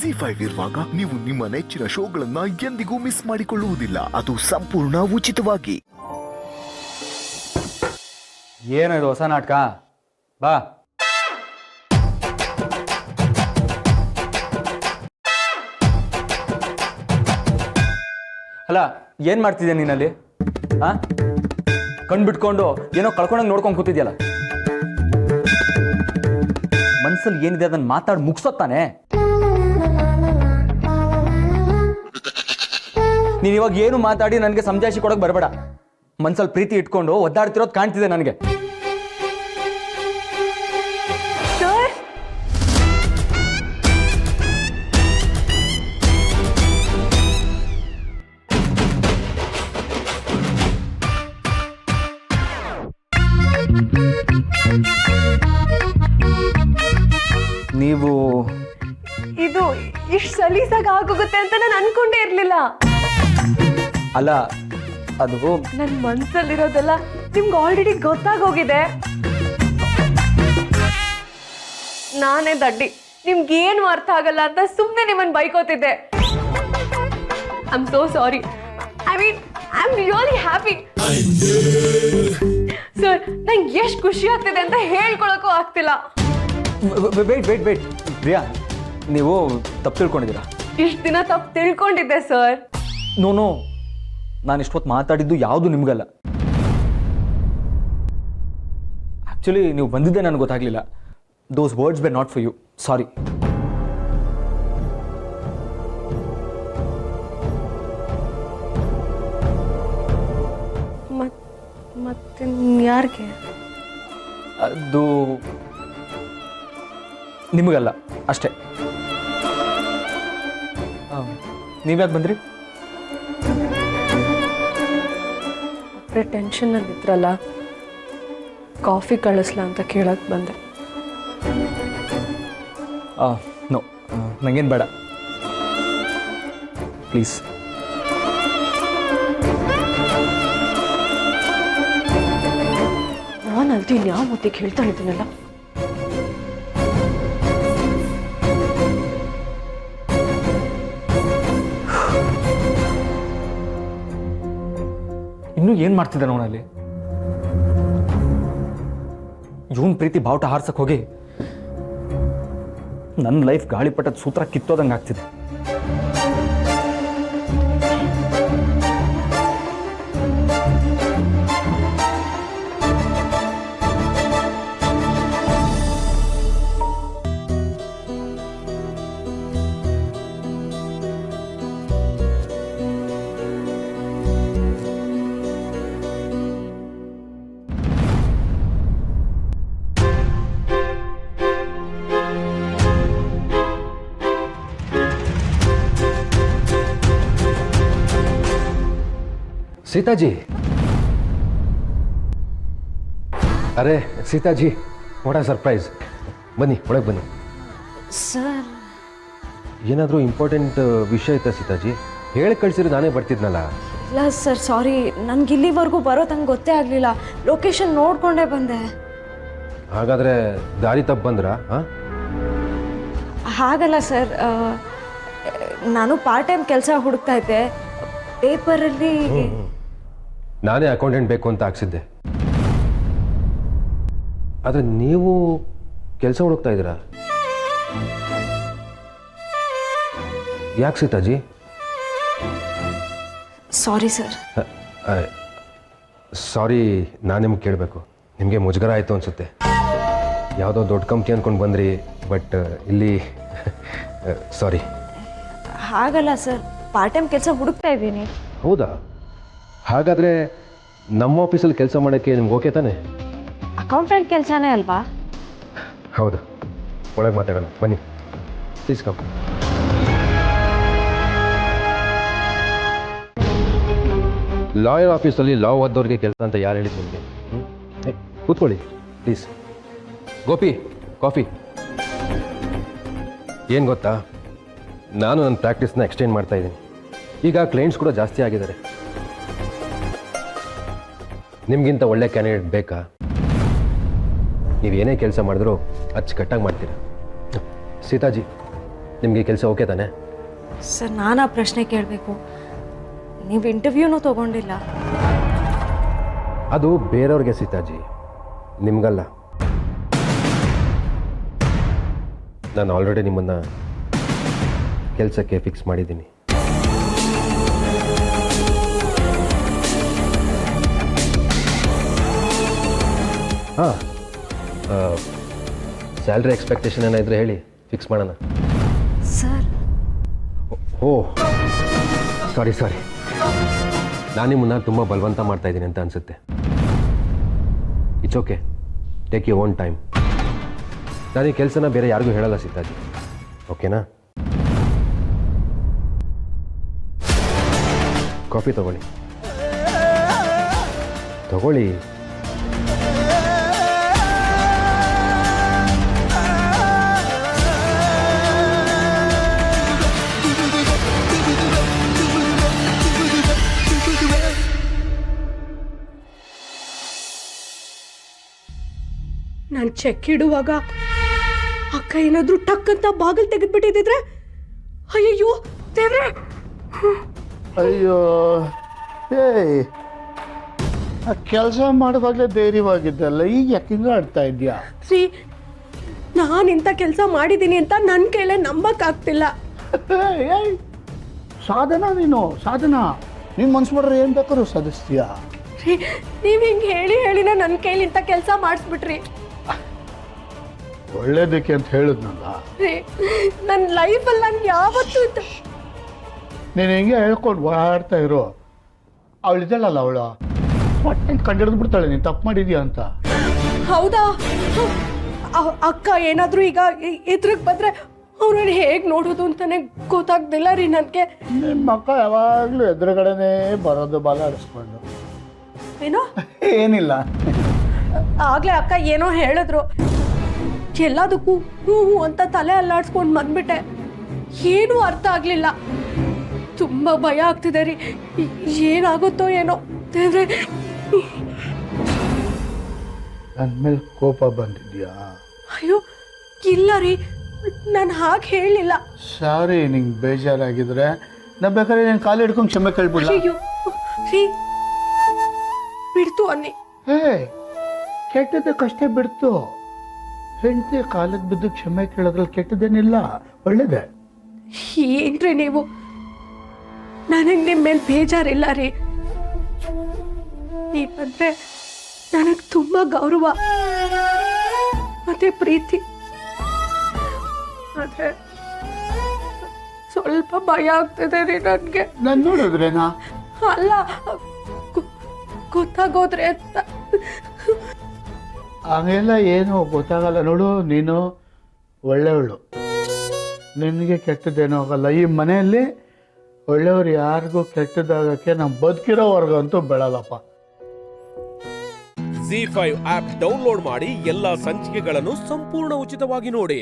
ZEE5 ಇರುವಾಗ ನೀವು ನಿಮ್ಮ ನೆಚ್ಚಿನ ಶೋಗಳನ್ನ ಎಂದಿಗೂ ಮಿಸ್ ಮಾಡಿಕೊಳ್ಳುವುದಿಲ್ಲ. ಅದು ಸಂಪೂರ್ಣ ಉಚಿತವಾಗಿ. ಏನಿದು ಹೊಸ ನಾಟಕ? ಬಾ. ಅಲ್ಲ, ಏನ್ ಮಾಡ್ತಿದ್ಯಾ ನೀನಲ್ಲಿ? ಕಣ್ಬಿಟ್ಕೊಂಡು ಏನೋ ಕಳ್ಕೊಂಡಂಗೆ ನೋಡ್ಕೊಂಡು ಕೂತಿದ್ಯಲ್ಲ. ಮನ್ಸಲ್ಲಿ ಏನಿದೆ ಅದನ್ನ ಮಾತಾಡಿ ಮುಗಿಸೋತ್ತಾನೆ. ನೀನ್ ಇವಾಗ ಏನು ಮಾತಾಡಿ ನನಗೆ ಸಮಜಾಯಿಸಿ ಕೊಡಕ್ ಬರಬೇಡ. ಮನ್ಸಲ್ಲಿ ಪ್ರೀತಿ ಇಟ್ಕೊಂಡು ಒದ್ದಾಡ್ತಿರೋದು ಕಾಣ್ತಿದೆ ನನಗೆ. ನೀವು ಇದು ಇಷ್ಟು ಸಲೀಸಾಗಿ ಆಗೋಗುತ್ತೆ ಅಂತ ನಾನು ಅನ್ಕೊಂಡೇ ಇರ್ಲಿಲ್ಲ. ಅಲ್ಲ, ಅದು ನನ್ನ ಮನ್ಸಲ್ಲಿರೋದೆಲ್ಲ ನಿಮ್ಗೆ ಆಲ್ರೆಡಿ ಗೊತ್ತಾಗೋಗಿದೆ. ನಾನೇ ದಡ್ಡಿ, ನಿಮ್ಗೇನು ಅರ್ಥ ಆಗಲ್ಲ ಅಂತ ಸುಮ್ಮನೆ ನಿಮ್ಮನ್ನು ಬೈಕೋತಿದ್ದೆ. I am so sorry. I am really happy sir. ನಂಗೆ ಎಷ್ಟು ಖುಷಿ ಆಗ್ತಿದೆ ಅಂತ ಹೇಳ್ಕೊಳಕ್ಕೂ ಆಗ್ತಿಲ್ಲ. ವೇಟ್ ಪ್ರಿಯಾ, ನೀವು ತಪ್ಪು ತಿಳ್ಕೊಂಡಿದ್ದೀರಾ. ಇಷ್ಟು ದಿನ ತಪ್ಪು ತಿಳ್ಕೊಂಡಿದ್ದೆ ಸರ್. ನೋ, ನಾನು ಇಷ್ಟೊತ್ತು ಮಾತಾಡಿದ್ದು ಯಾವುದು ನಿಮಗಲ್ಲ. ಆ್ಯಕ್ಚುಲಿ ನೀವು ಬಂದಿದ್ದೆ ನನಗೆ ಗೊತ್ತಾಗಲಿಲ್ಲ. Those words were not for you. Sorry. ಮತ್ತೆ ಯಾರಿಗೆ? ಅದು ನಿಮಗಲ್ಲ ಅಷ್ಟೇ. ನೀವ್ಯಾಕೆ ಬಂದ್ರಿ? ಟೆನ್ಷನಲ್ಲಿ ಇದ್ರಲ್ಲ, ಕಾಫಿ ಕಳಿಸ್ಲಾ ಅಂತ ಕೇಳಕ್ಕೆ ಬಂದೆ. ನೋ, ನಂಗೇನು ಬೇಡ ಪ್ಲೀಸ್. ನಾನಲ್ದು ಇನ್ಯಾವ ಮುತ್ತಿಗೆ ಹೇಳ್ತಾ ಇದ್ದೀನಲ್ಲ. ಇನ್ನೂ ಏನು ಮಾಡ್ತಿದ್ದ ಅವನಲ್ಲಿ? ಇವನ್ ಪ್ರೀತಿ ಬಾವುಟ ಹಾರ್ಸಕ್ ಹೋಗಿ ನನ್ನ ಲೈಫ್ ಗಾಳಿಪಟದ ಸೂತ್ರ ಕಿತ್ತೋದಂಗೆ ಆಗ್ತಿದೆ. सीता जी, अरे Sita ji, what a surprise. बन्नी ಒಳಗೆ ಬನ್ನಿ. ಸರ್, ಏನಾದರೂ ಇಂಪಾರ್ಟೆಂಟ್ ವಿಷಯ ಐತಾ ಸೀತಾಜಿ? ಹೇಳಿ ಕಳಿಸಿದ್ರೆ ನಾನೇ ಬರ್ತಿದ್ನಲ್ಲ. ಇಲ್ಲ ಸರ್, ಸಾರಿ. ನನಗೆ ಇಲ್ಲಿವರೆಗೂ ಬರೋದಂಗೆ ಗೊತ್ತೇ ಆಗಲಿಲ್ಲ. ಲೊಕೇಶನ್ ನೋಡಿಕೊಂಡೇ ಬಂದೆ. ಹಾಗಾದರೆ ದಾರಿ ತಪ್ಪು ಬಂದ್ರಾ? ಹಾಗಲ್ಲ ಸರ್, ನಾನು ಪಾರ್ಟ್ ಟೈಮ್ ಕೆಲಸ ಹುಡುಕ್ತಾ ಇದ್ದೆ. ಪೇಪರಲ್ಲಿ ನಾನೇ ಅಕೌಂಟೆಂಟ್ ಬೇಕು ಅಂತ ಹಾಕ್ಸಿದ್ದೆ. ಆದರೆ ನೀವು ಕೆಲಸ ಹುಡುಕ್ತಾ ಇದ್ದೀರಾ? ಯಾಕೆ ಸೀತಾಜಿ? Sorry sir. ಸಾರಿ, ನಾನು ನಿಮ್ಗೆ ಕೇಳಬೇಕು. ನಿಮಗೆ ಮುಜುಗರ ಆಯಿತು ಅನಿಸುತ್ತೆ. ಯಾವುದೋ ದೊಡ್ಡ ಕಂಪ್ನಿ ಅಂದ್ಕೊಂಡು ಬಂದ್ರಿ, ಬಟ್ ಇಲ್ಲಿ ಸಾರಿ. ಹಾಗಲ್ಲ ಸರ್, ಪಾರ್ಟ್ ಟೈಮ್ ಕೆಲಸ ಹುಡುಕ್ತಾ ಇದ್ದೀನಿ. ಹೌದಾ? ಹಾಗಾದರೆ ನಮ್ಮ ಆಫೀಸಲ್ಲಿ ಕೆಲಸ ಮಾಡೋಕ್ಕೆ ನಿಮ್ಗೆ ಓಕೆ ತಾನೆ? ಅಕೌಂಟೆಂಟ್ ಕೆಲಸನೇ ಅಲ್ವಾ? ಹೌದು. ಒಳಗೆ ಮಾತಾಡೋಣ ಬನ್ನಿ, ಪ್ಲೀಸ್ ಕಮ್. ಲಾಯರ್ ಆಫೀಸಲ್ಲಿ ಲಾ ಓದೋರಿಗೆ ಕೆಲಸ ಅಂತ ಯಾರು ಹೇಳಿದ್ರು ನಿಮಗೆ? ಕೂತ್ಕೊಳ್ಳಿ ಪ್ಲೀಸ್. ಗೋಪಿ, ಕಾಫಿ. ಏನು ಗೊತ್ತಾ, ನಾನು ನನ್ನ ಪ್ರಾಕ್ಟೀಸ್ನ ಎಕ್ಸ್ಟೆಂಡ್ ಮಾಡ್ತಾ ಇದ್ದೀನಿ. ಈಗ ಕ್ಲೈಂಟ್ಸ್ ಕೂಡ ಜಾಸ್ತಿ ಆಗಿದ್ದಾರೆ. ನಿಮಗಿಂತ ಒಳ್ಳೆ ಕ್ಯಾಂಡಿಡೇಟ್ ಬೇಕಾ? ನೀವೇನೇ ಕೆಲಸ ಮಾಡಿದ್ರೂ ಅಚ್ಚುಕಟ್ಟಾಗಿ ಮಾಡ್ತೀರಾ. ಸೀತಾಜಿ, ನಿಮಗೆ ಕೆಲಸ ಓಕೆ ತಾನೆ? ಸರ್ ನಾನು ಆ ಪ್ರಶ್ನೆ ಕೇಳಬೇಕು, ನೀವು ಇಂಟರ್ವ್ಯೂನೂ ತೊಗೊಂಡಿಲ್ಲ. ಅದು ಬೇರೆಯವ್ರಿಗೆ ಸೀತಾಜಿ, ನಿಮಗಲ್ಲ. ನಾನು ಆಲ್ರೆಡಿ ನಿಮ್ಮನ್ನು ಕೆಲಸಕ್ಕೆ ಫಿಕ್ಸ್ ಮಾಡಿದ್ದೀನಿ. ಹಾಂ, ಸ್ಯಾಲ್ರಿ ಎಕ್ಸ್ಪೆಕ್ಟೇಷನ್ ಏನಾದರೂ ಹೇಳಿ, ಫಿಕ್ಸ್ ಮಾಡೋಣ. ಸರ್ ಓ ಸಾರಿ ನಾನು ನಿಮ್ಮನ್ನು ತುಂಬ ಬಲವಂತ ಮಾಡ್ತಾಯಿದ್ದೀನಿ ಅಂತ ಅನಿಸುತ್ತೆ. It's okay, take you own time. ನಾನು ಈ ಕೆಲಸನ ಬೇರೆ ಯಾರಿಗೂ ಹೇಳಲ್ಲ ಸೀತಾಜಿ, ಓಕೆನಾ? ಕಾಫಿ ತಗೊಳ್ಳಿ. ನಾನು ಚೆಕ್ ಇಡುವಾಗ ಅಕ್ಕ ಏನಾದರೂ ಟಕ್ ಅಂತ ಬಾಗಿಲು ತೆಗೆದ್ಬಿಟ್ಟಿದ್ರೆ, ಅಯ್ಯಯ್ಯೋ ದೇವ್ರೆ. ಅಯ್ಯೋ, ಏಯ್, ಆ ಕೆಲಸ ಮಾಡುವಾಗಲೇ ಧೈರ್ಯವಾಗಿದ್ದಲ್ಲ, ಈಗ ಯಾಕೆ ಆಡ್ತಾ ಇದೆಯಾ? ರೀ, ನಾನು ಇಂಥ ಕೆಲಸ ಮಾಡಿದ್ದೀನಿ ಅಂತ ನನ್ನ ಕೈಲೇ ನಂಬಕ್ಕಾಗ್ತಿಲ್ಲ. ಏಯ್, ಸಾಧನ ನೀನು ಮನ್ಸು ಮಾಡ್ರೆ ಏನು ಬೇಕಾದ್ರೂ ಸಾಧಿಸ್ತೀಯಾ? ರೀ, ನೀವು ಹಿಂಗೆ ಹೇಳಿನೇ ನನ್ನ ಕೈಲಿ ಇಂಥ ಕೆಲಸ ಮಾಡಿಸ್ಬಿಟ್ರಿ. ಒಳ್ಳೇದಕ್ಕೆ ಅಂತ ಹೇಳಿದ್ನಲ್ಲ. ರೀ, ನನ್ನ ಲೈಫಲ್ಲಿ ನಾನು ಯಾವತ್ತೂ ನೀನು ಹೆಂಗೆ ಹೇಳ್ಕೊಂಡು ಓಡಾಡ್ತಾ ಇರೋ, ಅವಳಿದ್ದಾಳಲ್ಲ, ಅವಳು ಹೊಟ್ಟೆ ಕಂಡಿಡಿದು ಬಿಡ್ತಾಳೆ ನೀನು ತಪ್ಪು ಮಾಡಿದ್ಯಾ ಅಂತ. ಹೌದಾ? ಅಕ್ಕ ಏನಾದರೂ ಈಗ ಎದುರಿಗೆ ಬಂದರೆ ಅವ್ರನ್ನ ಹೇಗೆ ನೋಡೋದು ಅಂತಾನೆ ಗೊತ್ತಾಗ್ದಿಲ್ಲ ರೀ ನನಗೆ. ನಿಮ್ಮ ಅಕ್ಕ ಯಾವಾಗಲೂ ಎದುರುಗಡೆನೇ ಬರೋದು, ಬಾಲ ಆಡಿಸ್ಕೊಂಡು. ಏನೋ ಏನಿಲ್ಲ, ಆಗಲೇ ಅಕ್ಕ ಏನೋ ಹೇಳಿದ್ರು, ಎಲ್ಲದಕ್ಕೂ ಹ್ಞೂ ಅಂತ ತಲೆ ಅಲ್ಲಾಡ್ಸ್ಕೊಂಡು ಬಂದ್ಬಿಟ್ಟೆ. ಏನೂ ಅರ್ಥ ಆಗಲಿಲ್ಲ. ತುಂಬ ಭಯ ಆಗ್ತಿದೆ ರೀ, ಏನಾಗುತ್ತೋ ಏನೋ ದೇವ್ರೆ. ನನ್ನ ಮೇಲೆ ಕೋಪ ಬಂದಿದ್ಯಾ? ಅಯ್ಯೋ ಇಲ್ಲ ರೀ, ನಾನು ಹಾಗೆ ಹೇಳಲಿಲ್ಲ. ಸಾರಿ, ನಿಂಗೆ ಬೇಜಾರಾಗಿದ್ರೆ ನಾ ಬೇಕಾದ್ರೆ ನೀನು ಕಾಲು ಹಿಡ್ಕೊಂಡು ಕ್ಷಮೆ ಕೇಳ್ಬಿಡ್ಲ? ಅಯ್ಯೋ ರೀ, ಬಿಡ್ತು ಅನ್ನಿ. ಹೇ, ಕೆಟ್ಟದಕ್ಕಷ್ಟೇ ಬಿಡ್ತು. ಹೆಂಡತಿ ಕಾಲಕ್ಕೆ ಬಿದ್ದು ಕ್ಷಮೆ ಕೇಳೋದ್ರಲ್ಲಿ ಕೆಟ್ಟದೇನಿಲ್ಲ, ಒಳ್ಳೇದೇ. ಏನ್ರಿ ನೀವು, ನನಗೆ ನಿಮ್ಮ ಮೇಲೆ ಬೇಜಾರಿಲ್ಲ ರೀ. ನೀವಂದ್ರೆ ನನಗೆ ತುಂಬ ಗೌರವ ಮತ್ತೆ ಪ್ರೀತಿ. ಆದರೆ ಸ್ವಲ್ಪ ಭಯ ಆಗ್ತದೆ ರೀ ನನಗೆ. ನಾನು ನೋಡಿದ್ರೇನಾ? ಅಲ್ಲ, ಗೊತ್ತಾಗೋದ್ರೆ ಅಂತ. ಹಂಗೆಲ್ಲ ಏನು ಗೊತ್ತಾಗಲ್ಲ. ನೋಡು, ನೀನು ಒಳ್ಳೆಯವಳು, ನಿನಗೆ ಕೆಟ್ಟದ್ದೇನೋ ಆಗಲ್ಲ. ಈ ಮನೆಯಲ್ಲಿ ಒಳ್ಳೆಯವ್ರು ಯಾರಿಗೂ ಕೆಟ್ಟದಾಗಕ್ಕೆ ನಾವು ಬದುಕಿರೋವರೆಗಂತೂ ಬೆಳಲ್ಲಪ್ಪ. ZEE5 ಆಪ್ ಡೌನ್ಲೋಡ್ ಮಾಡಿ ಎಲ್ಲಾ ಸಂಚಿಕೆಗಳನ್ನು ಸಂಪೂರ್ಣ ಉಚಿತವಾಗಿ ನೋಡಿ.